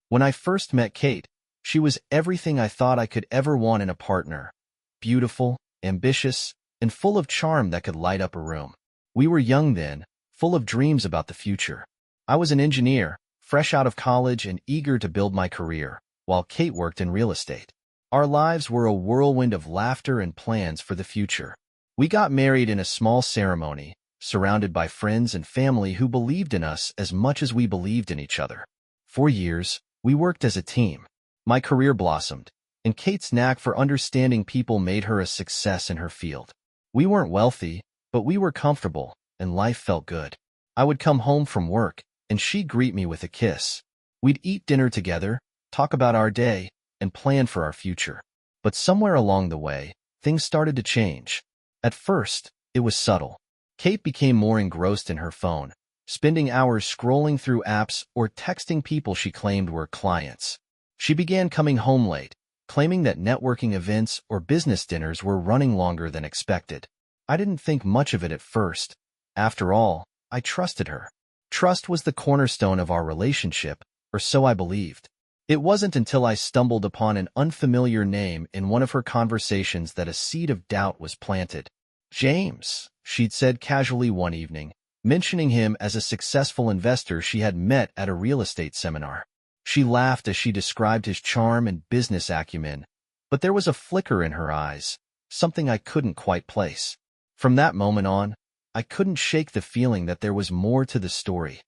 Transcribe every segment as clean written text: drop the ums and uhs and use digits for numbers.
When I first met Kate, she was everything I thought I could ever want in a partner. Beautiful, ambitious, and full of charm that could light up a room. We were young then, full of dreams about the future. I was an engineer, fresh out of college and eager to build my career, while Kate worked in real estate. Our lives were a whirlwind of laughter and plans for the future. We got married in a small ceremony, surrounded by friends and family who believed in us as much as we believed in each other. For years, we worked as a team. My career blossomed, and Kate's knack for understanding people made her a success in her field. We weren't wealthy, but we were comfortable, and life felt good. I would come home from work, and she'd greet me with a kiss. We'd eat dinner together, talk about our day, and plan for our future. But somewhere along the way, things started to change. At first, it was subtle. Kate became more engrossed in her phone, spending hours scrolling through apps or texting people she claimed were clients. She began coming home late, claiming that networking events or business dinners were running longer than expected. I didn't think much of it at first. After all, I trusted her. Trust was the cornerstone of our relationship, or so I believed. It wasn't until I stumbled upon an unfamiliar name in one of her conversations that a seed of doubt was planted. James, she'd said casually one evening, mentioning him as a successful investor she had met at a real estate seminar. She laughed as she described his charm and business acumen, but there was a flicker in her eyes, something I couldn't quite place. From that moment on, I couldn't shake the feeling that there was more to the story.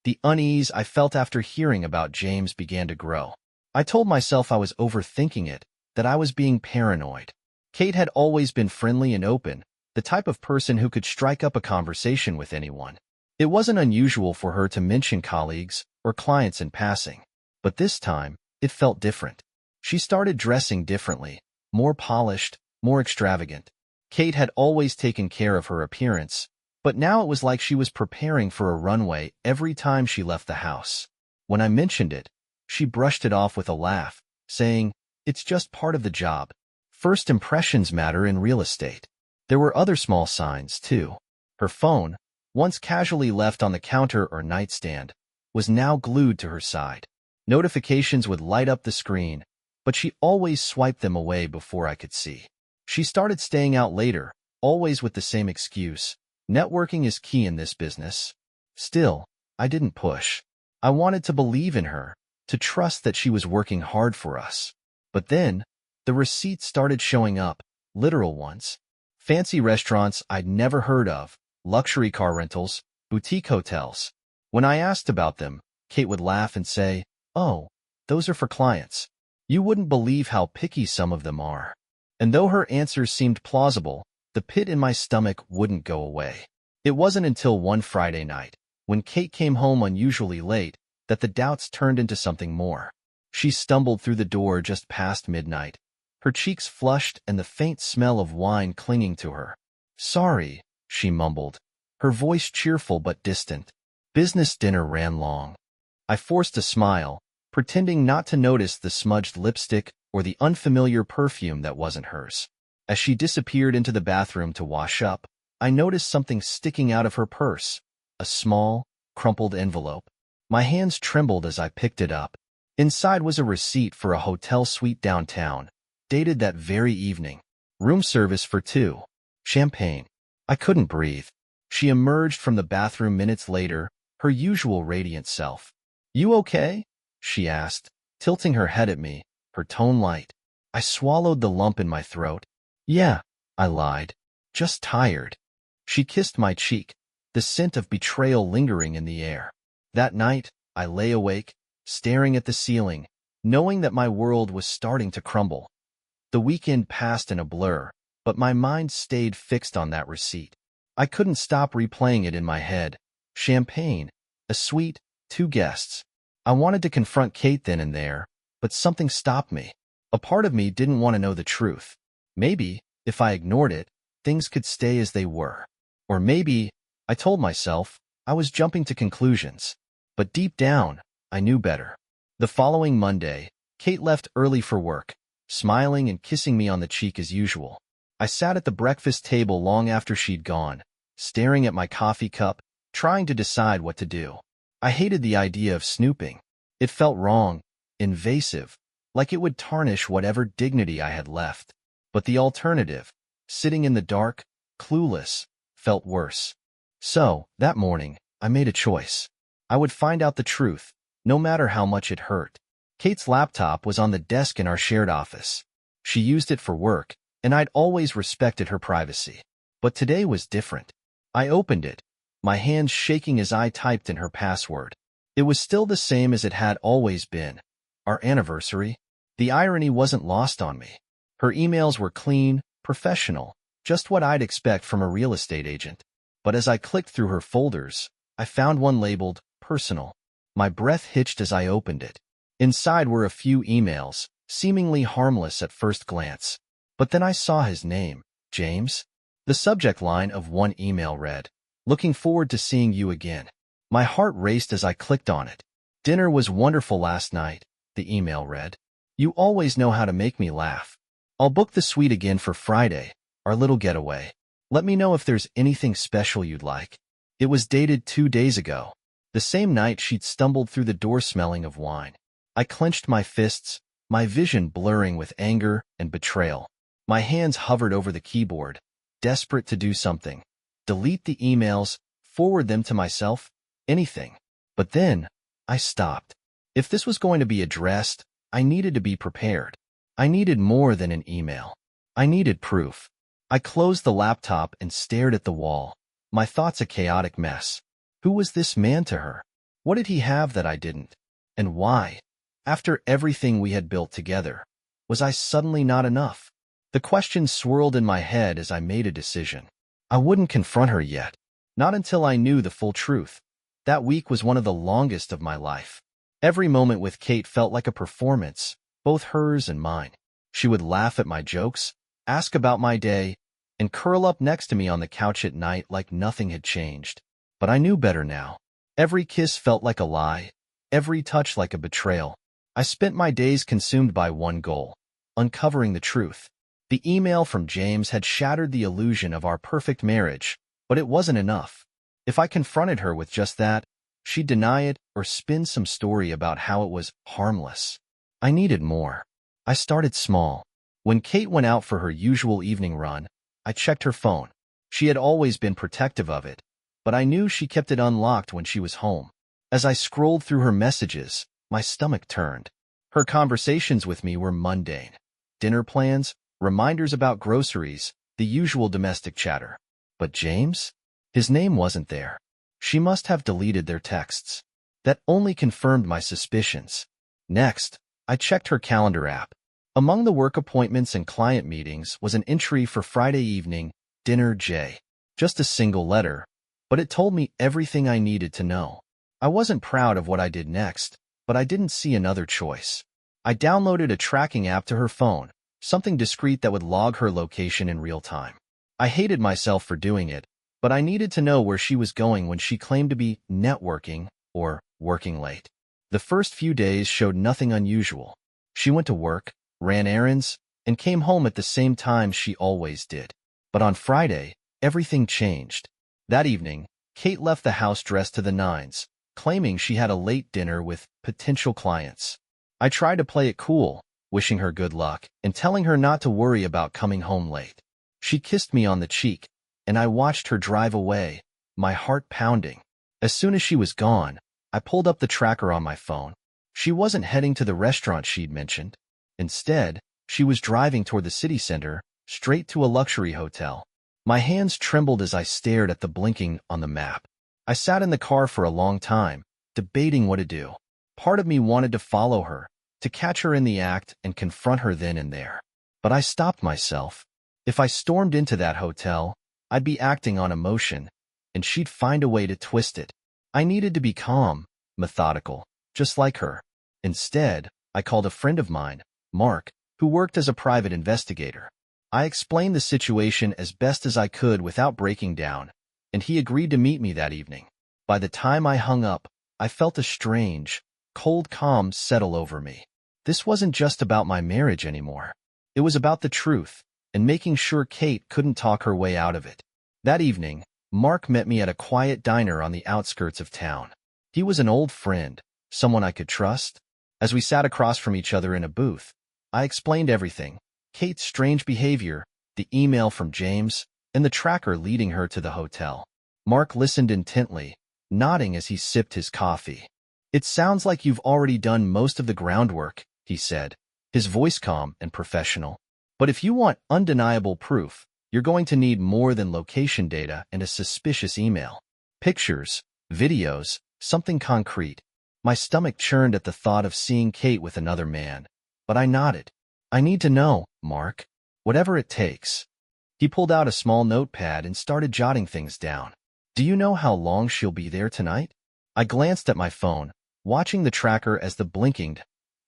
The unease I felt after hearing about James began to grow. I told myself I was overthinking it, that I was being paranoid. Kate had always been friendly and open, the type of person who could strike up a conversation with anyone. It wasn't unusual for her to mention colleagues or clients in passing. But this time, it felt different. She started dressing differently, more polished, more extravagant. Kate had always taken care of her appearance, but now it was like she was preparing for a runway every time she left the house. When I mentioned it, she brushed it off with a laugh, saying, "It's just part of the job. First impressions matter in real estate." There were other small signs, too. Her phone, once casually left on the counter or nightstand, was now glued to her side. Notifications would light up the screen, but she always swiped them away before I could see. She started staying out later, always with the same excuse: networking is key in this business. Still, I didn't push. I wanted to believe in her, to trust that she was working hard for us. But then, the receipts started showing up, literal ones. Fancy restaurants I'd never heard of, luxury car rentals, boutique hotels. When I asked about them, Kate would laugh and say, "Oh, those are for clients. You wouldn't believe how picky some of them are." And though her answers seemed plausible, the pit in my stomach wouldn't go away. It wasn't until one Friday night, when Kate came home unusually late, that the doubts turned into something more. She stumbled through the door just past midnight, her cheeks flushed and the faint smell of wine clinging to her. "Sorry," she mumbled, her voice cheerful but distant. "Business dinner ran long." I forced a smile, pretending not to notice the smudged lipstick or the unfamiliar perfume that wasn't hers. As she disappeared into the bathroom to wash up, I noticed something sticking out of her purse, a small, crumpled envelope. My hands trembled as I picked it up. Inside was a receipt for a hotel suite downtown, dated that very evening. Room service for two. Champagne. I couldn't breathe. She emerged from the bathroom minutes later, her usual radiant self. "You okay?" she asked, tilting her head at me, her tone light. I swallowed the lump in my throat. "Yeah," I lied. "Just tired." She kissed my cheek, the scent of betrayal lingering in the air. That night, I lay awake, staring at the ceiling, knowing that my world was starting to crumble. The weekend passed in a blur, but my mind stayed fixed on that receipt. I couldn't stop replaying it in my head. Champagne, a suite, 2 guests. I wanted to confront Kate then and there, but something stopped me. A part of me didn't want to know the truth. Maybe, if I ignored it, things could stay as they were. Or maybe, I told myself, I was jumping to conclusions. But deep down, I knew better. The following Monday, Kate left early for work, smiling and kissing me on the cheek as usual. I sat at the breakfast table long after she'd gone, staring at my coffee cup, trying to decide what to do. I hated the idea of snooping. It felt wrong, invasive, like it would tarnish whatever dignity I had left. But the alternative, sitting in the dark, clueless, felt worse. So, that morning, I made a choice. I would find out the truth, no matter how much it hurt. Kate's laptop was on the desk in our shared office. She used it for work, and I'd always respected her privacy. But today was different. I opened it, my hands shaking as I typed in her password. It was still the same as it had always been. Our anniversary. The irony wasn't lost on me. Her emails were clean, professional, just what I'd expect from a real estate agent. But as I clicked through her folders, I found one labeled personal. My breath hitched as I opened it. Inside were a few emails, seemingly harmless at first glance. But then I saw his name, James. The subject line of one email read, "Looking forward to seeing you again." My heart raced as I clicked on it. "Dinner was wonderful last night," the email read. "You always know how to make me laugh. I'll book the suite again for Friday, our little getaway. Let me know if there's anything special you'd like." It was dated 2 days ago, the same night she'd stumbled through the door smelling of wine. I clenched my fists, my vision blurring with anger and betrayal. My hands hovered over the keyboard, desperate to do something. Delete the emails, forward them to myself, anything. But then, I stopped. If this was going to be addressed, I needed to be prepared. I needed more than an email. I needed proof. I closed the laptop and stared at the wall, my thoughts a chaotic mess. Who was this man to her? What did he have that I didn't? And why? After everything we had built together, was I suddenly not enough? The questions swirled in my head as I made a decision. I wouldn't confront her yet. Not until I knew the full truth. That week was one of the longest of my life. Every moment with Kate felt like a performance, both hers and mine. She would laugh at my jokes, ask about my day, and curl up next to me on the couch at night like nothing had changed. But I knew better now. Every kiss felt like a lie, every touch like a betrayal. I spent my days consumed by one goal, uncovering the truth. The email from James had shattered the illusion of our perfect marriage, but it wasn't enough. If I confronted her with just that, she'd deny it or spin some story about how it was harmless. I needed more. I started small. When Kate went out for her usual evening run, I checked her phone. She had always been protective of it, but I knew she kept it unlocked when she was home. As I scrolled through her messages, my stomach turned. Her conversations with me were mundane. Dinner plans, reminders about groceries, the usual domestic chatter. But James? His name wasn't there. She must have deleted their texts. That only confirmed my suspicions. Next, I checked her calendar app. Among the work appointments and client meetings was an entry for Friday evening, dinner J. Just a single letter, but it told me everything I needed to know. I wasn't proud of what I did next, but I didn't see another choice. I downloaded a tracking app to her phone, something discreet that would log her location in real time. I hated myself for doing it, but I needed to know where she was going when she claimed to be networking or working late. The first few days showed nothing unusual. She went to work, ran errands, and came home at the same time she always did. But on Friday, everything changed. That evening, Kate left the house dressed to the nines, claiming she had a late dinner with potential clients. I tried to play it cool, wishing her good luck and telling her not to worry about coming home late. She kissed me on the cheek, and I watched her drive away, my heart pounding. As soon as she was gone, I pulled up the tracker on my phone. She wasn't heading to the restaurant she'd mentioned. Instead, she was driving toward the city center, straight to a luxury hotel. My hands trembled as I stared at the blinking on the map. I sat in the car for a long time, debating what to do. Part of me wanted to follow her, to catch her in the act and confront her then and there. But I stopped myself. If I stormed into that hotel, I'd be acting on emotion, and she'd find a way to twist it. I needed to be calm, methodical, just like her. Instead, I called a friend of mine, Mark, who worked as a private investigator. I explained the situation as best as I could without breaking down, and he agreed to meet me that evening. By the time I hung up, I felt a strange, cold calm settle over me. This wasn't just about my marriage anymore. It was about the truth, and making sure Kate couldn't talk her way out of it. That evening, Mark met me at a quiet diner on the outskirts of town. He was an old friend, someone I could trust. As we sat across from each other in a booth, I explained everything: Kate's strange behavior, the email from James, and the tracker leading her to the hotel. Mark listened intently, nodding as he sipped his coffee. "It sounds like you've already done most of the groundwork," he said, his voice calm and professional. "But if you want undeniable proof, you're going to need more than location data and a suspicious email. Pictures, videos, something concrete." My stomach churned at the thought of seeing Kate with another man, but I nodded. "I need to know, Mark. Whatever it takes." He pulled out a small notepad and started jotting things down. "Do you know how long she'll be there tonight?" I glanced at my phone, watching the tracker as the blinking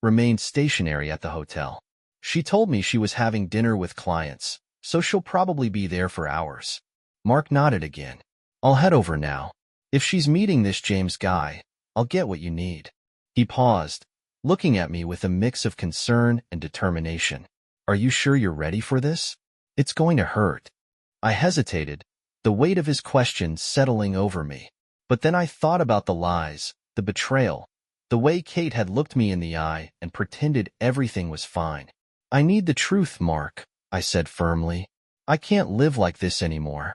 remained stationary at the hotel. "She told me she was having dinner with clients, so she'll probably be there for hours." Mark nodded again. "I'll head over now. If she's meeting this James guy, I'll get what you need." He paused, looking at me with a mix of concern and determination. "Are you sure you're ready for this? It's going to hurt." I hesitated, the weight of his question settling over me. But then I thought about the lies, the betrayal, the way Kate had looked me in the eye and pretended everything was fine. "I need the truth, Mark," I said firmly. "I can't live like this anymore."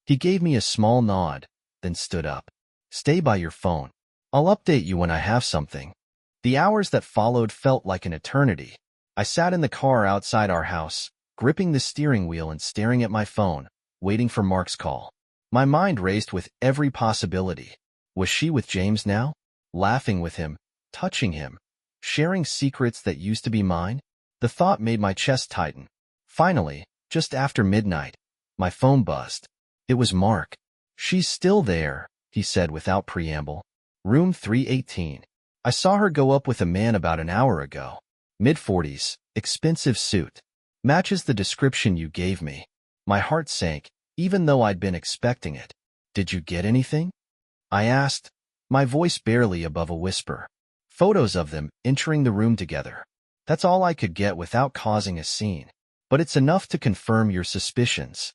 He gave me a small nod, then stood up. "Stay by your phone. I'll update you when I have something." The hours that followed felt like an eternity. I sat in the car outside our house, gripping the steering wheel and staring at my phone, waiting for Mark's call. My mind raced with every possibility. Was she with James now? Laughing with him, touching him, sharing secrets that used to be mine? The thought made my chest tighten. Finally, just after midnight, my phone buzzed. It was Mark. "She's still there," he said without preamble. "Room 318. I saw her go up with a man about an hour ago. Mid-40s, expensive suit. Matches the description you gave me." My heart sank, even though I'd been expecting it. "Did you get anything?" I asked, my voice barely above a whisper. "Photos of them entering the room together. That's all I could get without causing a scene. But it's enough to confirm your suspicions."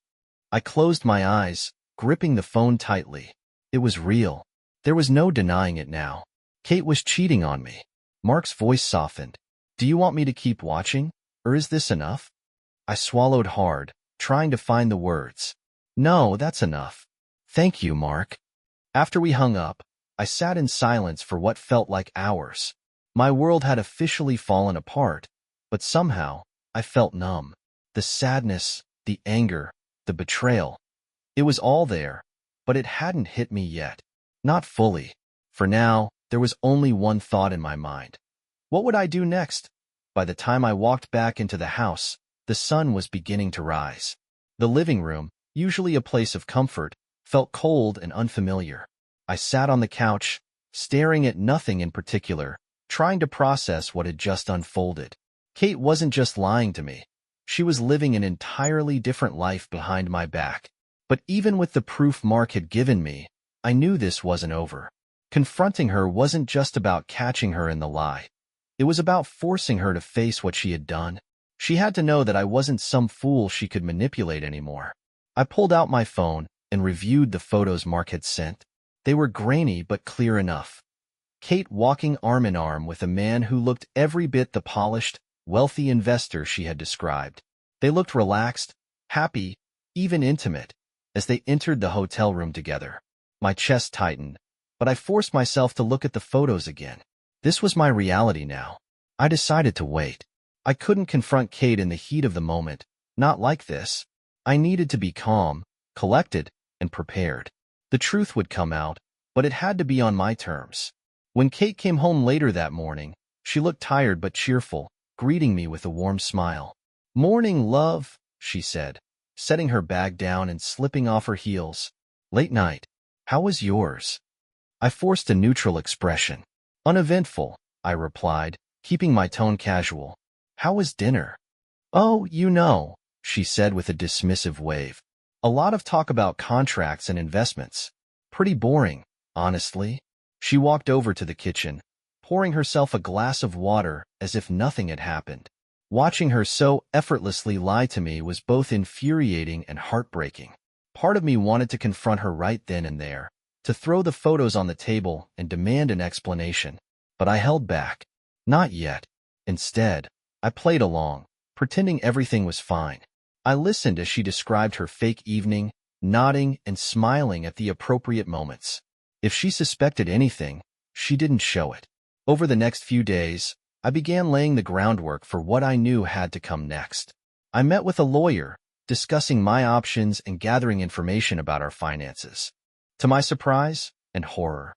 I closed my eyes, gripping the phone tightly. It was real. There was no denying it now. Kate was cheating on me. Mark's voice softened. "Do you want me to keep watching, or is this enough?" I swallowed hard, trying to find the words. "No, that's enough. Thank you, Mark." After we hung up, I sat in silence for what felt like hours. My world had officially fallen apart, but somehow I felt numb. The sadness, the anger, the betrayal. It was all there, but it hadn't hit me yet. Not fully. For now, there was only one thought in my mind. What would I do next? By the time I walked back into the house, the sun was beginning to rise. The living room, usually a place of comfort, felt cold and unfamiliar. I sat on the couch, staring at nothing in particular, trying to process what had just unfolded. Kate wasn't just lying to me. She was living an entirely different life behind my back. But even with the proof Mark had given me, I knew this wasn't over. Confronting her wasn't just about catching her in the lie. It was about forcing her to face what she had done. She had to know that I wasn't some fool she could manipulate anymore. I pulled out my phone and reviewed the photos Mark had sent. They were grainy but clear enough. Kate walking arm in arm with a man who looked every bit the polished, wealthy investor she had described. They looked relaxed, happy, even intimate, as they entered the hotel room together. My chest tightened, but I forced myself to look at the photos again. This was my reality now. I decided to wait. I couldn't confront Kate in the heat of the moment, not like this. I needed to be calm, collected, and prepared. The truth would come out, but it had to be on my terms. When Kate came home later that morning, she looked tired but cheerful, greeting me with a warm smile. "Morning, love," she said, setting her bag down and slipping off her heels. "Late night. How was yours?" I forced a neutral expression. "Uneventful," I replied, keeping my tone casual. "How was dinner?" "Oh, you know," she said with a dismissive wave. "A lot of talk about contracts and investments. Pretty boring, honestly." She walked over to the kitchen, pouring herself a glass of water as if nothing had happened. Watching her so effortlessly lie to me was both infuriating and heartbreaking. Part of me wanted to confront her right then and there, to throw the photos on the table and demand an explanation, but I held back. Not yet. Instead, I played along, pretending everything was fine. I listened as she described her fake evening, nodding and smiling at the appropriate moments. If she suspected anything, she didn't show it. Over the next few days, I began laying the groundwork for what I knew had to come next. I met with a lawyer, discussing my options and gathering information about our finances. To my surprise and horror,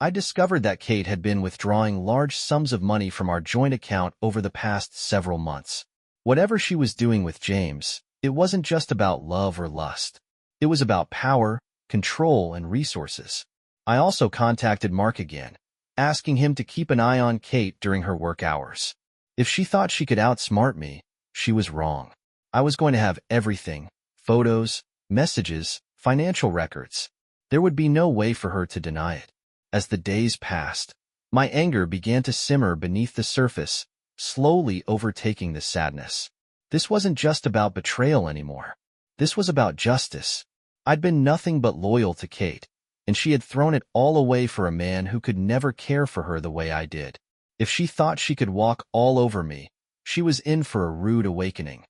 I discovered that Kate had been withdrawing large sums of money from our joint account over the past several months. Whatever she was doing with James, it wasn't just about love or lust. It was about power, control, and resources. I also contacted Mark again, asking him to keep an eye on Kate during her work hours. If she thought she could outsmart me, she was wrong. I was going to have everything: photos, messages, financial records. There would be no way for her to deny it. As the days passed, my anger began to simmer beneath the surface, slowly overtaking the sadness. This wasn't just about betrayal anymore. This was about justice. I'd been nothing but loyal to Kate, and she had thrown it all away for a man who could never care for her the way I did. If she thought she could walk all over me, she was in for a rude awakening.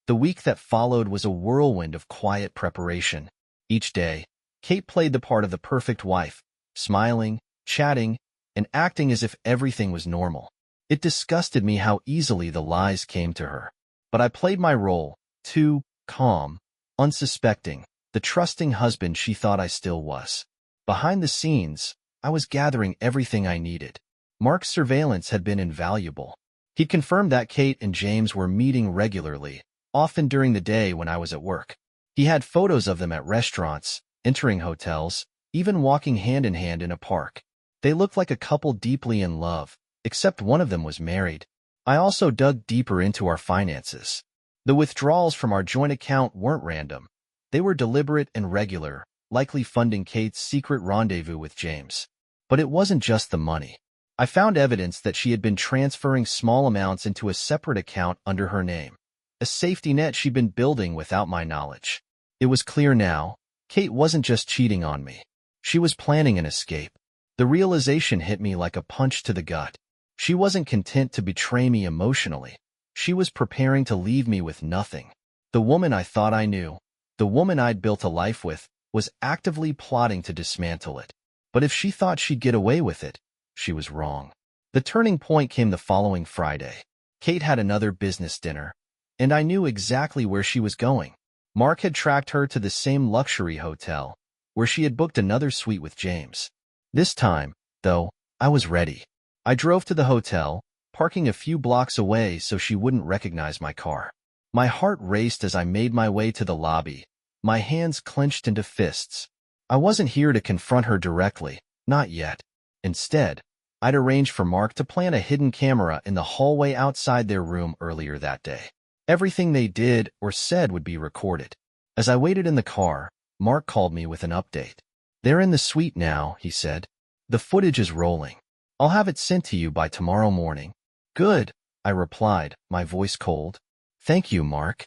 The week that followed was a whirlwind of quiet preparation. Each day, Kate played the part of the perfect wife, smiling, chatting, and acting as if everything was normal. It disgusted me how easily the lies came to her. But I played my role, too, calm, unsuspecting, the trusting husband she thought I still was. Behind the scenes, I was gathering everything I needed. Mark's surveillance had been invaluable. He confirmed that Kate and James were meeting regularly, often during the day when I was at work. He had photos of them at restaurants, entering hotels, even walking hand in hand in a park. They looked like a couple deeply in love, except one of them was married. I also dug deeper into our finances. The withdrawals from our joint account weren't random. They were deliberate and regular, likely funding Kate's secret rendezvous with James. But it wasn't just the money. I found evidence that she had been transferring small amounts into a separate account under her name, a safety net she'd been building without my knowledge. It was clear now, Kate wasn't just cheating on me. She was planning an escape. The realization hit me like a punch to the gut. She wasn't content to betray me emotionally. She was preparing to leave me with nothing. The woman I thought I knew, the woman I'd built a life with, was actively plotting to dismantle it. But if she thought she'd get away with it, she was wrong. The turning point came the following Friday. Kate had another business dinner, and I knew exactly where she was going. Mark had tracked her to the same luxury hotel, where she had booked another suite with James. This time, though, I was ready. I drove to the hotel, parking a few blocks away so she wouldn't recognize my car. My heart raced as I made my way to the lobby, my hands clenched into fists. I wasn't here to confront her directly, not yet. Instead, I'd arranged for Mark to plant a hidden camera in the hallway outside their room earlier that day. Everything they did or said would be recorded. As I waited in the car, Mark called me with an update. "They're in the suite now," he said. "The footage is rolling. I'll have it sent to you by tomorrow morning." "Good," I replied, my voice cold. "Thank you, Mark."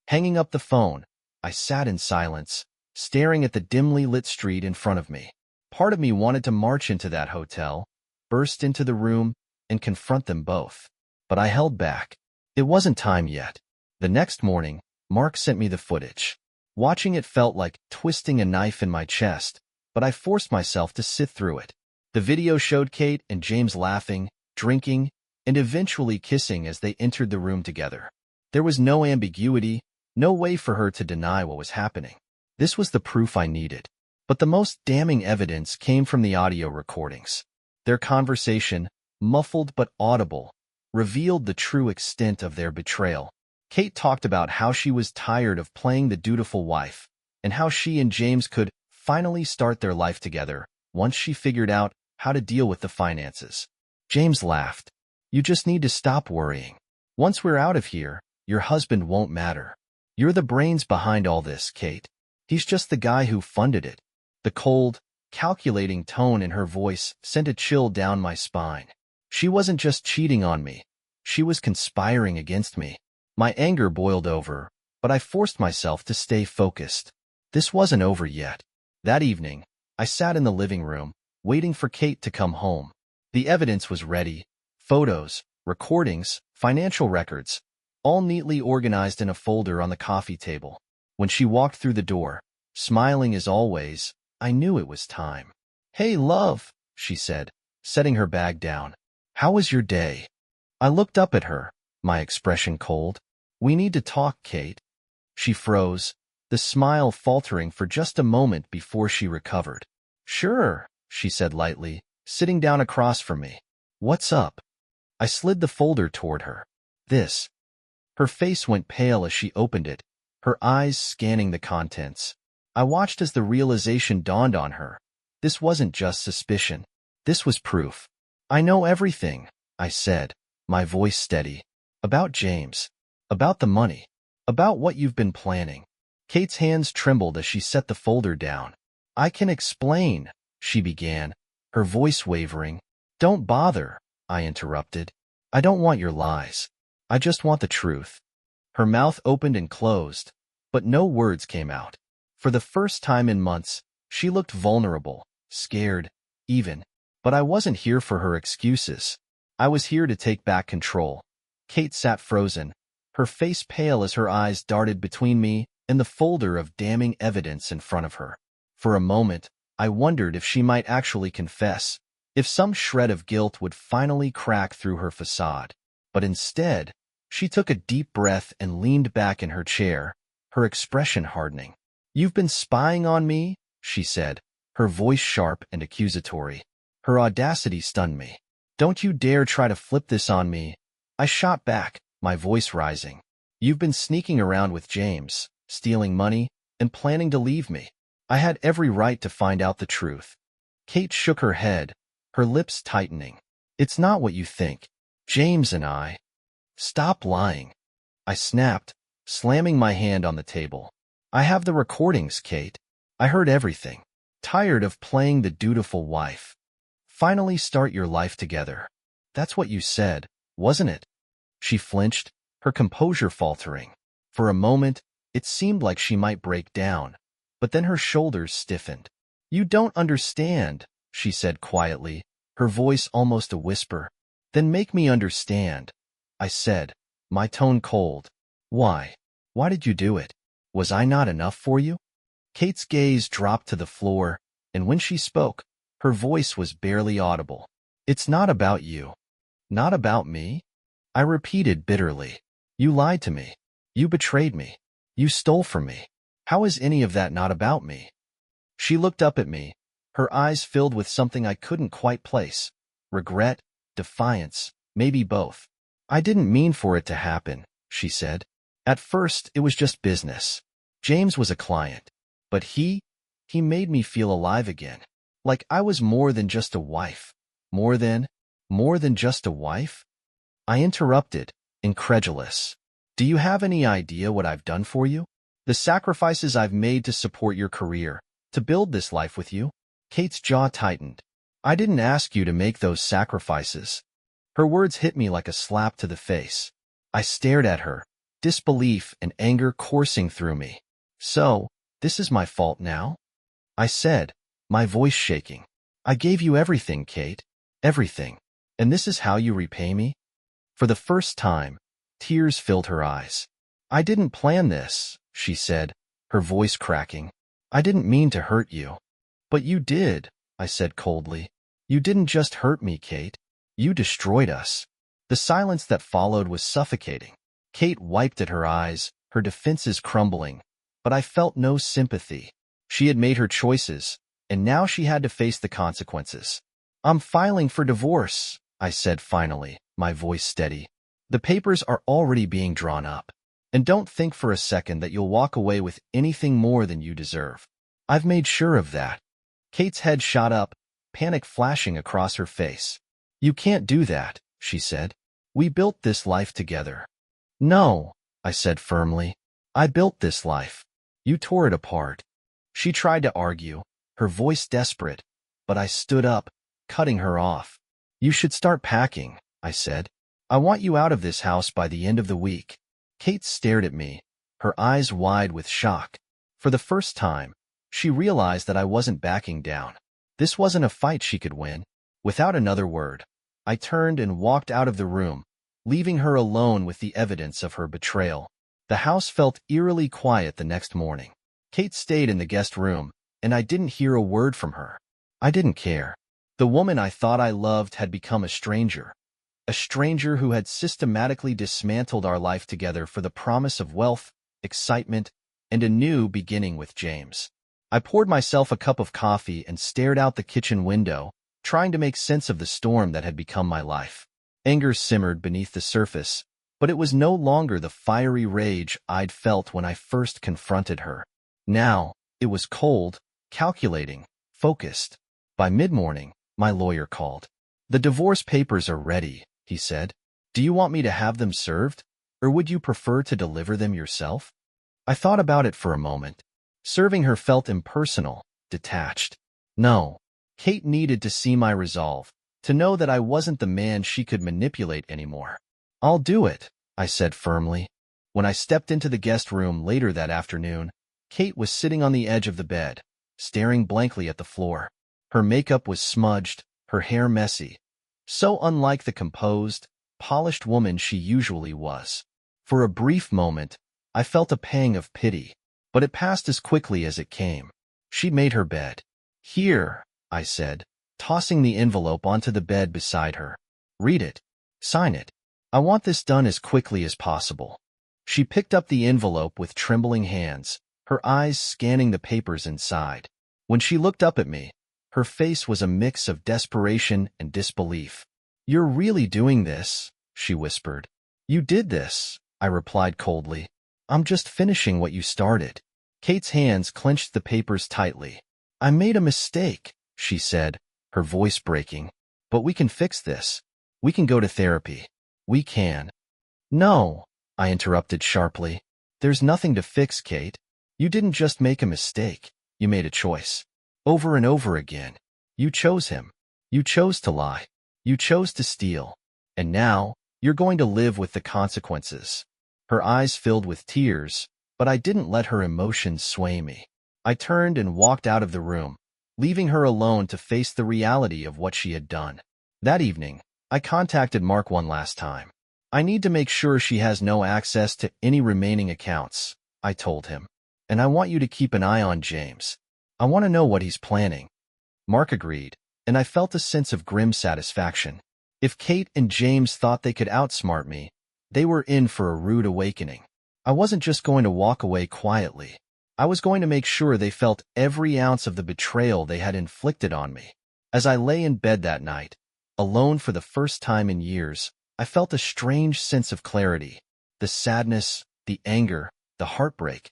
Hanging up the phone, I sat in silence, staring at the dimly lit street in front of me. Part of me wanted to march into that hotel, burst into the room, and confront them both. But I held back. It wasn't time yet. The next morning, Mark sent me the footage. Watching it felt like twisting a knife in my chest, but I forced myself to sit through it. The video showed Kate and James laughing, drinking, and eventually kissing as they entered the room together. There was no ambiguity, no way for her to deny what was happening. This was the proof I needed. But the most damning evidence came from the audio recordings. Their conversation, muffled but audible, revealed the true extent of their betrayal. Kate talked about how she was tired of playing the dutiful wife, and how she and James could finally start their life together once she figured out how to deal with the finances. James laughed. "You just need to stop worrying. Once we're out of here, your husband won't matter. You're the brains behind all this, Kate. He's just the guy who funded it." The cold, calculating tone in her voice sent a chill down my spine. She wasn't just cheating on me. She was conspiring against me. My anger boiled over, but I forced myself to stay focused. This wasn't over yet. That evening, I sat in the living room, waiting for Kate to come home. The evidence was ready, Photos, recordings, financial records, all neatly organized in a folder on the coffee table. When she walked through the door, smiling as always, I knew it was time. "Hey, love," she said, setting her bag down. "How was your day?" I looked up at her, my expression cold. "We need to talk, Kate." She froze, the smile faltering for just a moment before she recovered. "Sure," she said lightly, sitting down across from me. "What's up?" I slid the folder toward her. "This." Her face went pale as she opened it, her eyes scanning the contents. I watched as the realization dawned on her. This wasn't just suspicion. This was proof. "I know everything," I said, my voice steady. "About James. About the money. About what you've been planning." Kate's hands trembled as she set the folder down. "I can explain," she began, her voice wavering. "Don't bother," I interrupted. "I don't want your lies. I just want the truth." Her mouth opened and closed, but no words came out. For the first time in months, she looked vulnerable, scared, even. But I wasn't here for her excuses. I was here to take back control. Kate sat frozen, her face pale as her eyes darted between me and the folder of damning evidence in front of her. For a moment, I wondered if she might actually confess, if some shred of guilt would finally crack through her facade. But instead, she took a deep breath and leaned back in her chair, her expression hardening. "You've been spying on me?" she said, her voice sharp and accusatory. Her audacity stunned me. "Don't you dare try to flip this on me." I shot back, my voice rising. "You've been sneaking around with James, stealing money, and planning to leave me. I had every right to find out the truth." Kate shook her head, her lips tightening. "It's not what you think. James and I—" "Stop lying," I snapped, slamming my hand on the table. "I have the recordings, Kate. I heard everything. Tired of playing the dutiful wife. Finally start your life together. That's what you said, wasn't it?" She flinched, her composure faltering. For a moment, it seemed like she might break down, but then her shoulders stiffened. "You don't understand," she said quietly, her voice almost a whisper. "Then make me understand," I said, my tone cold. "Why? Why did you do it? Was I not enough for you?" Kate's gaze dropped to the floor, and when she spoke, her voice was barely audible. "It's not about you." "Not about me?" I repeated bitterly. "You lied to me. You betrayed me. You stole from me. How is any of that not about me?" She looked up at me, her eyes filled with something I couldn't quite place. Regret, defiance, maybe both. "I didn't mean for it to happen," she said. "At first, it was just business. James was a client. But he made me feel alive again. Like I was more than just a wife. More than just a wife?" I interrupted, incredulous. "Do you have any idea what I've done for you? The sacrifices I've made to support your career, to build this life with you?" Kate's jaw tightened. "I didn't ask you to make those sacrifices." Her words hit me like a slap to the face. I stared at her, disbelief and anger coursing through me. "So, this is my fault now?" I said, my voice shaking. "I gave you everything, Kate. Everything. And this is how you repay me?" For the first time, tears filled her eyes. "I didn't plan this," she said, her voice cracking. "I didn't mean to hurt you." "But you did," I said coldly. "You didn't just hurt me, Kate. You destroyed us." The silence that followed was suffocating. Kate wiped at her eyes, her defenses crumbling, but I felt no sympathy. She had made her choices, and now she had to face the consequences. "I'm filing for divorce," I said finally, my voice steady. "The papers are already being drawn up. And don't think for a second that you'll walk away with anything more than you deserve. I've made sure of that." Kate's head shot up, panic flashing across her face. "You can't do that," she said. "We built this life together." "No," I said firmly. "I built this life. You tore it apart." She tried to argue, her voice desperate, but I stood up, cutting her off. "You should start packing," I said. "I want you out of this house by the end of the week." Kate stared at me, her eyes wide with shock. For the first time, she realized that I wasn't backing down. This wasn't a fight she could win. Without another word, I turned and walked out of the room, leaving her alone with the evidence of her betrayal. The house felt eerily quiet the next morning. Kate stayed in the guest room, and I didn't hear a word from her. I didn't care. The woman I thought I loved had become a stranger who had systematically dismantled our life together for the promise of wealth, excitement, and a new beginning with James. I poured myself a cup of coffee and stared out the kitchen window, trying to make sense of the storm that had become my life. Anger simmered beneath the surface, but it was no longer the fiery rage I'd felt when I first confronted her. Now, it was cold, calculating, focused. By mid-morning, my lawyer called. "The divorce papers are ready," he said. "Do you want me to have them served, or would you prefer to deliver them yourself?" I thought about it for a moment. Serving her felt impersonal, detached. No, Kate needed to see my resolve, to know that I wasn't the man she could manipulate anymore. "I'll do it," I said firmly. When I stepped into the guest room later that afternoon, Kate was sitting on the edge of the bed, staring blankly at the floor. Her makeup was smudged, her hair messy, so unlike the composed, polished woman she usually was. For a brief moment, I felt a pang of pity, but it passed as quickly as it came. She made her bed. "Here," I said, tossing the envelope onto the bed beside her. "Read it. Sign it. I want this done as quickly as possible." She picked up the envelope with trembling hands, her eyes scanning the papers inside. When she looked up at me, her face was a mix of desperation and disbelief. "You're really doing this?" she whispered. "You did this," I replied coldly. "I'm just finishing what you started." Kate's hands clenched the papers tightly. "I made a mistake," she said, her voice breaking. "But we can fix this. We can go to therapy. We can." "No," I interrupted sharply. "There's nothing to fix, Kate. You didn't just make a mistake. You made a choice. Over and over again. You chose him. You chose to lie. You chose to steal. And now, you're going to live with the consequences." Her eyes filled with tears, but I didn't let her emotions sway me. I turned and walked out of the room, leaving her alone to face the reality of what she had done. That evening, I contacted Mark one last time. "I need to make sure she has no access to any remaining accounts," I told him. "And I want you to keep an eye on James. I want to know what he's planning." Mark agreed, and I felt a sense of grim satisfaction. If Kate and James thought they could outsmart me, they were in for a rude awakening. I wasn't just going to walk away quietly. I was going to make sure they felt every ounce of the betrayal they had inflicted on me. As I lay in bed that night, alone for the first time in years, I felt a strange sense of clarity. The sadness, the anger, the heartbreak.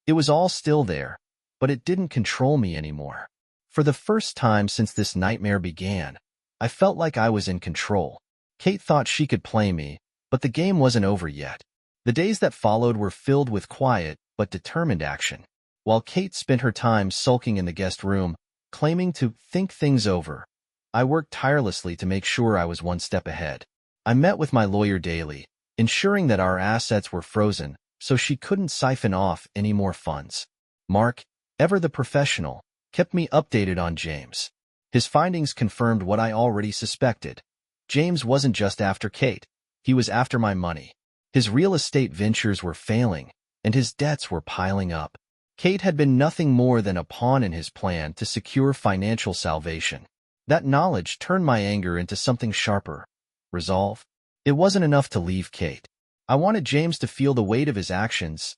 It was all still there, but it didn't control me anymore. For the first time since this nightmare began, I felt like I was in control. Kate thought she could play me, but the game wasn't over yet. The days that followed were filled with quiet but determined action. While Kate spent her time sulking in the guest room, claiming to think things over, I worked tirelessly to make sure I was one step ahead. I met with my lawyer daily, ensuring that our assets were frozen so she couldn't siphon off any more funds. Mark, ever the professional, kept me updated on James. His findings confirmed what I already suspected. James wasn't just after Kate. He was after my money. His real estate ventures were failing, and his debts were piling up. Kate had been nothing more than a pawn in his plan to secure financial salvation. That knowledge turned my anger into something sharper. Resolve. It wasn't enough to leave Kate. I wanted James to feel the weight of his actions.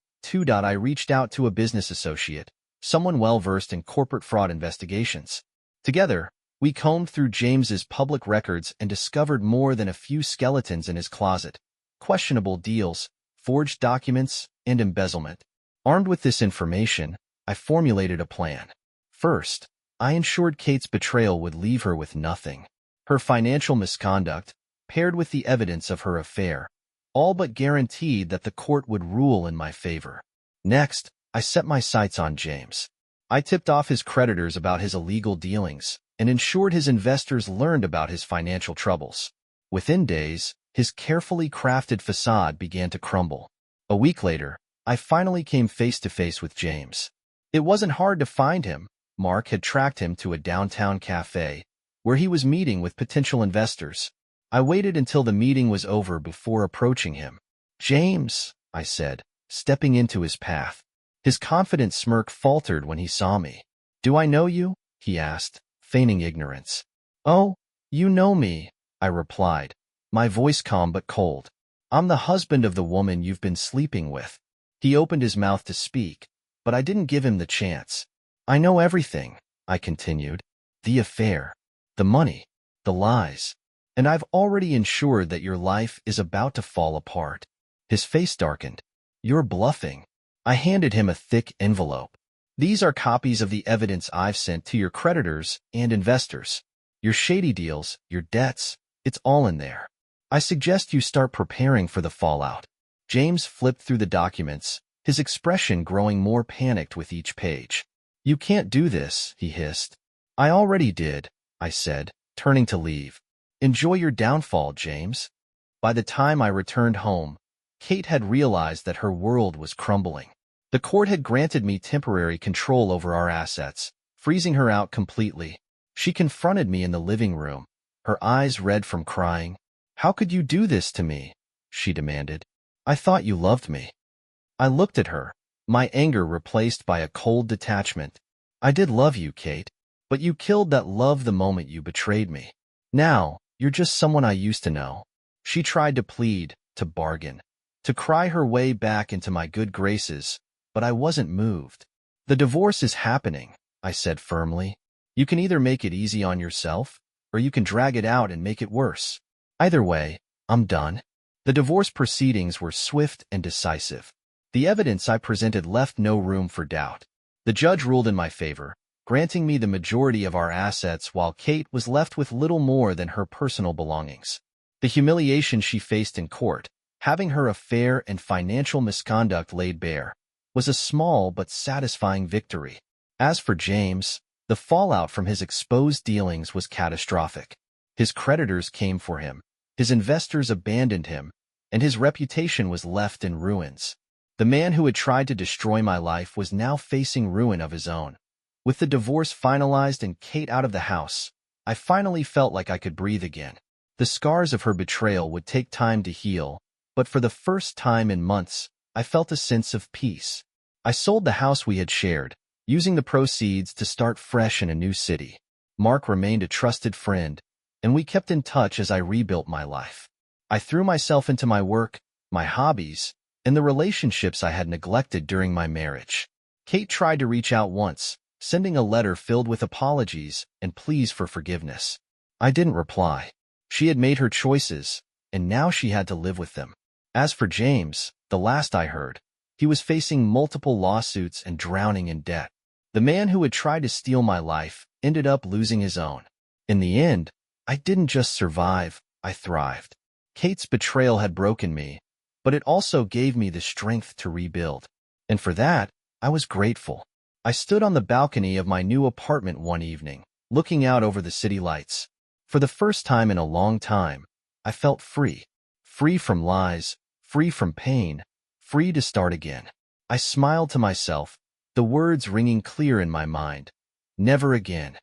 I reached out to a business associate, someone well-versed in corporate fraud investigations. Together, we combed through James's public records and discovered more than a few skeletons in his closet: questionable deals, forged documents, and embezzlement. Armed with this information, I formulated a plan. First, I ensured Kate's betrayal would leave her with nothing. Her financial misconduct, paired with the evidence of her affair, all but guaranteed that the court would rule in my favor. Next, I set my sights on James. I tipped off his creditors about his illegal dealings and ensured his investors learned about his financial troubles. Within days, his carefully crafted facade began to crumble. A week later, I finally came face to face with James. It wasn't hard to find him. Mark had tracked him to a downtown cafe, where he was meeting with potential investors. I waited until the meeting was over before approaching him. "James," I said, stepping into his path. His confident smirk faltered when he saw me. "Do I know you?" he asked, feigning ignorance. "Oh, you know me," I replied, my voice calm but cold. "I'm the husband of the woman you've been sleeping with." He opened his mouth to speak, but I didn't give him the chance. "I know everything," I continued. "The affair, the money, the lies. And I've already ensured that your life is about to fall apart." His face darkened. "You're bluffing." I handed him a thick envelope. "These are copies of the evidence I've sent to your creditors and investors. Your shady deals, your debts, it's all in there. I suggest you start preparing for the fallout." James flipped through the documents, his expression growing more panicked with each page. "You can't do this," he hissed. "I already did," I said, turning to leave. "Enjoy your downfall, James." By the time I returned home, Kate had realized that her world was crumbling. The court had granted me temporary control over our assets, freezing her out completely. She confronted me in the living room, her eyes red from crying. "How could you do this to me?" she demanded. "I thought you loved me." I looked at her, my anger replaced by a cold detachment. "I did love you, Kate, but you killed that love the moment you betrayed me. Now, you're just someone I used to know." She tried to plead, to bargain, to cry her way back into my good graces, but I wasn't moved. "The divorce is happening," I said firmly. "You can either make it easy on yourself, or you can drag it out and make it worse. Either way, I'm done." The divorce proceedings were swift and decisive. The evidence I presented left no room for doubt. The judge ruled in my favor, granting me the majority of our assets while Kate was left with little more than her personal belongings. The humiliation she faced in court, having her affair and financial misconduct laid bare, was a small but satisfying victory. As for James, the fallout from his exposed dealings was catastrophic. His creditors came for him, his investors abandoned him, and his reputation was left in ruins. The man who had tried to destroy my life was now facing ruin of his own. With the divorce finalized and Kate out of the house, I finally felt like I could breathe again. The scars of her betrayal would take time to heal, but for the first time in months, I felt a sense of peace. I sold the house we had shared, using the proceeds to start fresh in a new city. Mark remained a trusted friend, and we kept in touch as I rebuilt my life. I threw myself into my work, my hobbies, and the relationships I had neglected during my marriage. Kate tried to reach out once, sending a letter filled with apologies and pleas for forgiveness. I didn't reply. She had made her choices, and now she had to live with them. As for James, the last I heard, he was facing multiple lawsuits and drowning in debt. The man who had tried to steal my life ended up losing his own. In the end, I didn't just survive, I thrived. Kate's betrayal had broken me, but it also gave me the strength to rebuild. And for that, I was grateful. I stood on the balcony of my new apartment one evening, looking out over the city lights. For the first time in a long time, I felt free. Free from lies, free from pain, free to start again. I smiled to myself, the words ringing clear in my mind. Never again.